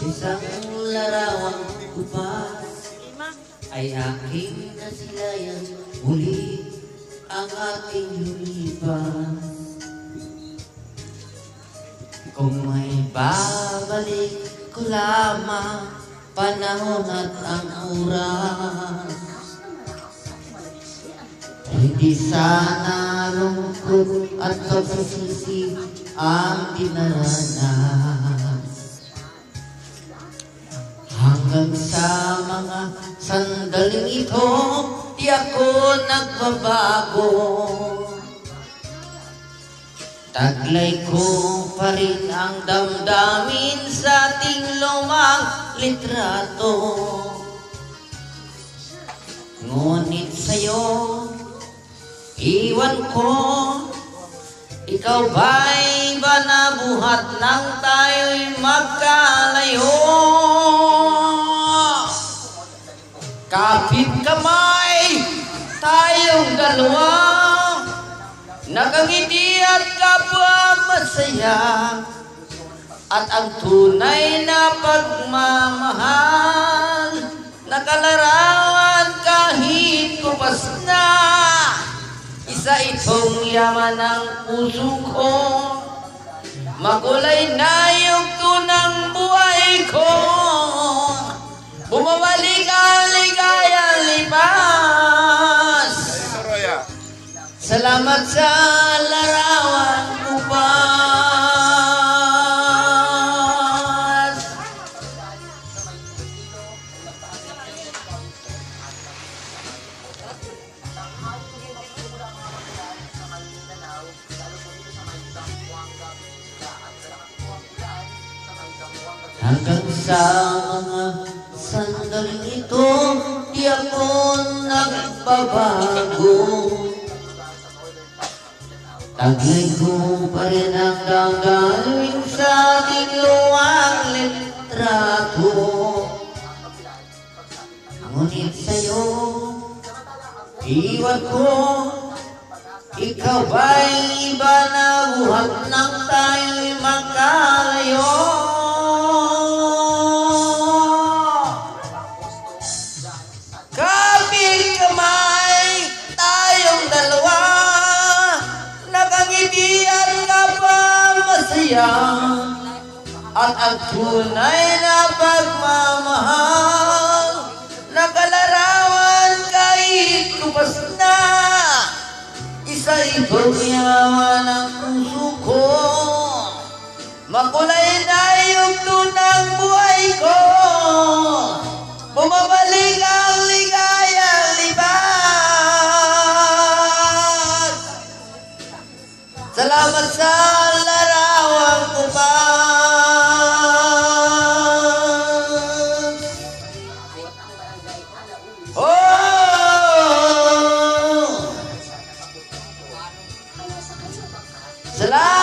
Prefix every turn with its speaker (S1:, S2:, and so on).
S1: Isang larawang upas ay aking nasilayan, muli ang aking lumipas. Kung may babalik ko lamang panahon at ang oras, hindi sana lungkot at pagsisisi ang dinaranas. Hanggang sa mga sandaling ito, di ako nagbabago. Taglay ko pa rin ang damdamin sa ating lumang litrato. Ngunit sa'yo, iwan ko, ikaw ba'y ba nabuhat nang tayo'y magkalayo? Kapit kamay, tayong dalawa, nakangiti at kapwa masaya, at ang tunay na pagmamahal, nakalarawan kahit kupas na. Isa itong yaman ng puso ko, makulay na yung tunang buhay ko. Bumabalik ang ligayang lipas. Salamat sa larawan upas. Hanggang sa mga sandaling ito, di ako nagbabago. Taglay ko pa rin ang damdamin sa ating luwang litrato. Ngunit sa'yo, iwan ko, ikaw ba'y iba na buhat nang tayo'y magkalayo? Kapit kamay, tayong dalawa, nakangiti at kapwa masaya, at ang tunay na pagmamahal, nakalarawan kahit kupas na. Isa itong yaman ang puso ko, makulay na yung tunang buhay ko. Bumabalik ang ligayang libas. Salamat sa larawang upas. Oh! Salamat!